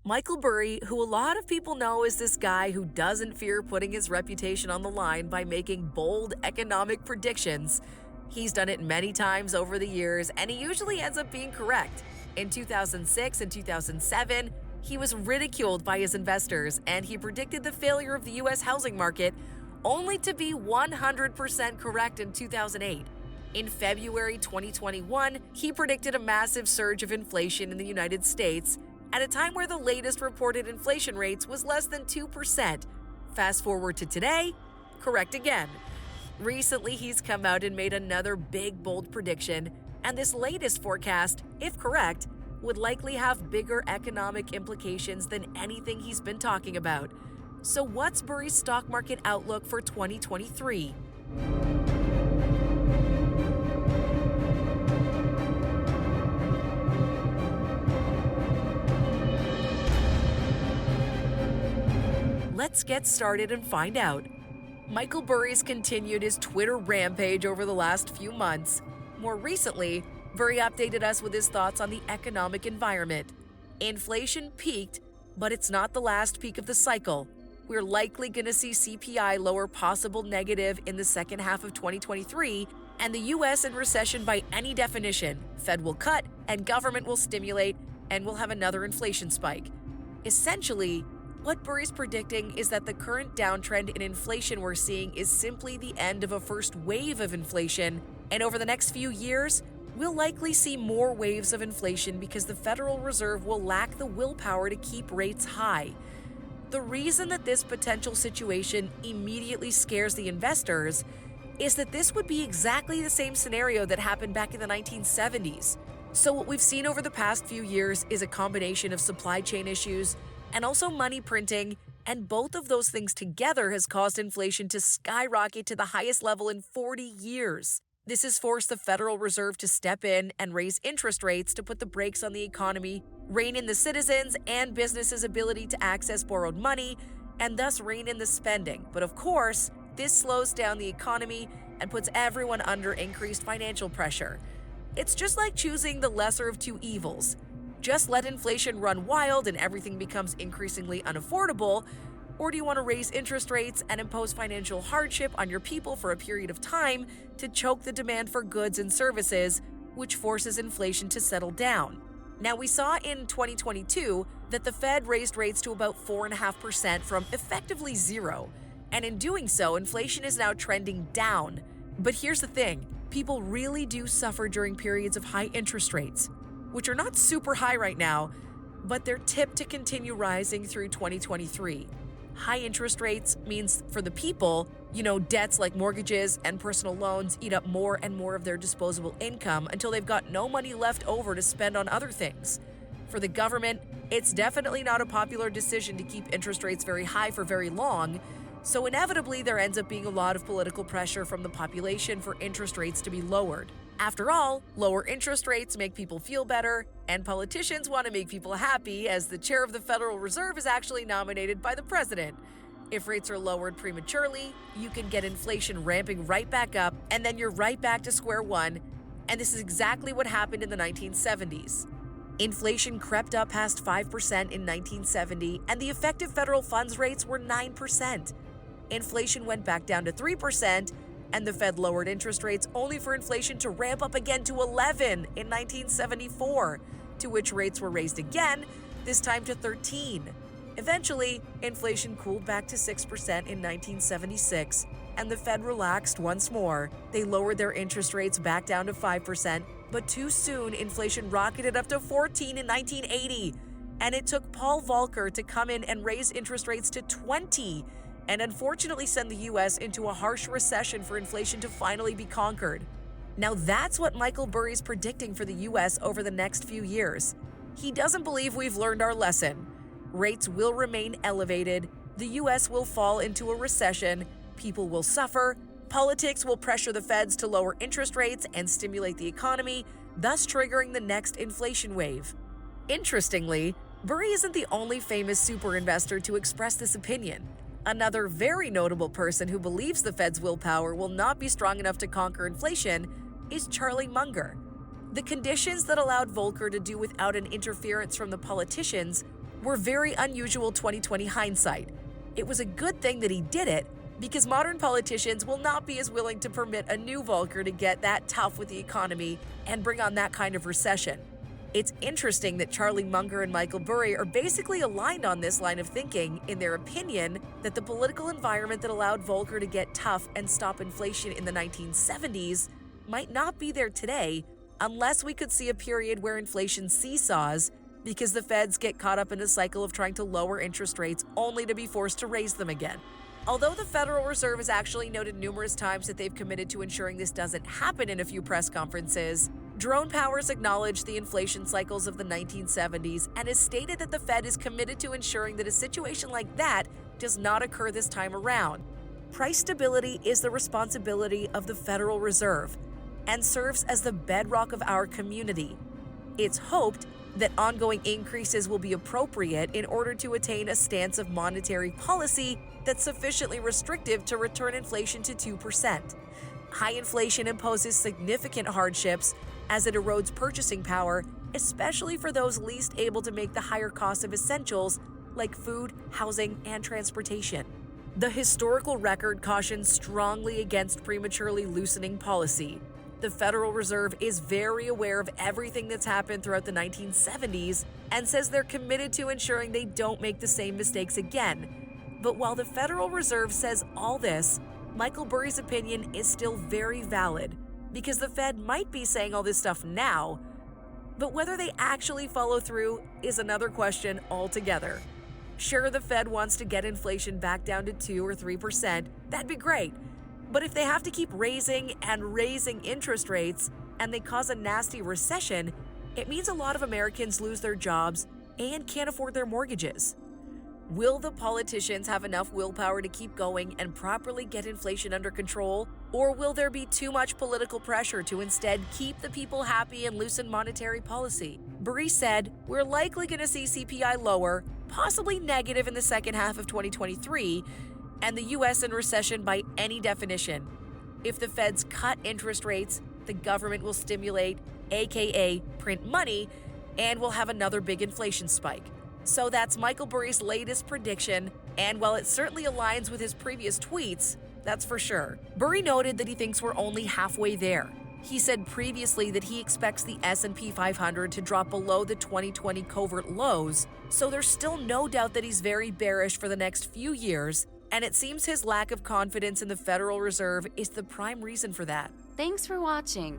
Michael Burry, who a lot of people know as this guy who doesn't fear putting his reputation on the line by making bold economic predictions, he's done it many times over the years, and he usually ends up being correct. In 2006 and 2007, he was ridiculed by his investors, and he predicted the failure of the U.S. housing market, only to be 100% correct in 2008. In February 2021, he predicted a massive surge of inflation in the United States at a time where the latest reported inflation rates was less than 2%. Fast forward to today, correct again. Recently, he's come out and made another big, bold prediction, and this latest forecast, if correct, would likely have bigger economic implications than anything he's been talking about. So what's Burry's stock market outlook for 2023? Let's get started and find out. Michael Burry's continued his Twitter rampage over the last few months. More recently, Burry updated us with his thoughts on the economic environment. Inflation peaked, but it's not the last peak of the cycle. We're likely going to see CPI lower possible negative in the second half of 2023, and the U.S. in recession by any definition. Fed will cut, and government will stimulate, and we'll have another inflation spike. Essentially, what Burry's predicting is that the current downtrend in inflation we're seeing is simply the end of a first wave of inflation, and over the next few years, we'll likely see more waves of inflation because the Federal Reserve will lack the willpower to keep rates high. The reason that this potential situation immediately scares the investors is that this would be exactly the same scenario that happened back in the 1970s. So what we've seen over the past few years is a combination of supply chain issues and also money printing, and both of those things together has caused inflation to skyrocket to the highest level in 40 years. This has forced the Federal Reserve to step in and raise interest rates to put the brakes on the economy, rein in the citizens and businesses' ability to access borrowed money, and thus rein in the spending. But of course, this slows down the economy and puts everyone under increased financial pressure. It's just like choosing the lesser of two evils. Just let inflation run wild and everything becomes increasingly unaffordable, or do you want to raise interest rates and impose financial hardship on your people for a period of time to choke the demand for goods and services, which forces inflation to settle down? Now, we saw in 2022 that the Fed raised rates to about 4.5% from effectively zero, and in doing so, inflation is now trending down. But here's the thing, people really do suffer during periods of high interest rates, which are not super high right now, but they're tipped to continue rising through 2023. High interest rates means for the people, debts like mortgages and personal loans eat up more and more of their disposable income until they've got no money left over to spend on other things. For the government, it's definitely not a popular decision to keep interest rates very high for very long, so inevitably there ends up being a lot of political pressure from the population for interest rates to be lowered. After all, lower interest rates make people feel better, and politicians want to make people happy as the chair of the Federal Reserve is actually nominated by the president. If rates are lowered prematurely, you can get inflation ramping right back up, and then you're right back to square one, and this is exactly what happened in the 1970s. Inflation crept up past 5% in 1970, and the effective federal funds rates were 9%. Inflation went back down to 3%, and the Fed lowered interest rates only for inflation to ramp up again to 11 in 1974, to which rates were raised again, this time to 13. Eventually, inflation cooled back to 6% in 1976, and the Fed relaxed once more. They lowered their interest rates back down to 5%, but too soon inflation rocketed up to 14 in 1980, and it took Paul Volcker to come in and raise interest rates to 20, and unfortunately send the U.S. into a harsh recession for inflation to finally be conquered. Now that's what Michael Burry's predicting for the U.S. over the next few years. He doesn't believe we've learned our lesson. Rates will remain elevated, the U.S. will fall into a recession, people will suffer, politics will pressure the Feds to lower interest rates and stimulate the economy, thus triggering the next inflation wave. Interestingly, Burry isn't the only famous super investor to express this opinion. Another very notable person who believes the Fed's willpower will not be strong enough to conquer inflation is Charlie Munger. The conditions that allowed Volcker to do without an interference from the politicians were very unusual 2020 hindsight. It was a good thing that he did it, because modern politicians will not be as willing to permit a new Volcker to get that tough with the economy and bring on that kind of recession. It's interesting that Charlie Munger and Michael Burry are basically aligned on this line of thinking in their opinion that the political environment that allowed Volcker to get tough and stop inflation in the 1970s might not be there today unless we could see a period where inflation seesaws because the feds get caught up in a cycle of trying to lower interest rates only to be forced to raise them again. Although the Federal Reserve has actually noted numerous times that they've committed to ensuring this doesn't happen in a few press conferences, Jerome Powers acknowledged the inflation cycles of the 1970s and has stated that the Fed is committed to ensuring that a situation like that does not occur this time around. Price stability is the responsibility of the Federal Reserve and serves as the bedrock of our community. It's hoped that ongoing increases will be appropriate in order to attain a stance of monetary policy that's sufficiently restrictive to return inflation to 2%. High inflation imposes significant hardships as it erodes purchasing power, especially for those least able to make the higher cost of essentials like food, housing, and transportation. The historical record cautions strongly against prematurely loosening policy. The Federal Reserve is very aware of everything that's happened throughout the 1970s and says they're committed to ensuring they don't make the same mistakes again. But while the Federal Reserve says all this, Michael Burry's opinion is still very valid because the Fed might be saying all this stuff now, but whether they actually follow through is another question altogether. Sure, the Fed wants to get inflation back down to 2 or 3%, that'd be great. But if they have to keep raising and raising interest rates and they cause a nasty recession, it means a lot of Americans lose their jobs and can't afford their mortgages. Will the politicians have enough willpower to keep going and properly get inflation under control? Or will there be too much political pressure to instead keep the people happy and loosen monetary policy? Burry said, "We're likely going to see CPI lower, possibly negative in the second half of 2023, and the U.S. in recession by any definition. If the feds cut interest rates, the government will stimulate, aka print money, and we'll have another big inflation spike." So that's Michael Burry's latest prediction, and while it certainly aligns with his previous tweets, that's for sure. Burry noted that he thinks we're only halfway there. He said previously that he expects the S&P 500 to drop below the 2020 covert lows, so there's still no doubt that he's very bearish for the next few years, and it seems his lack of confidence in the Federal Reserve is the prime reason for that. Thanks for watching.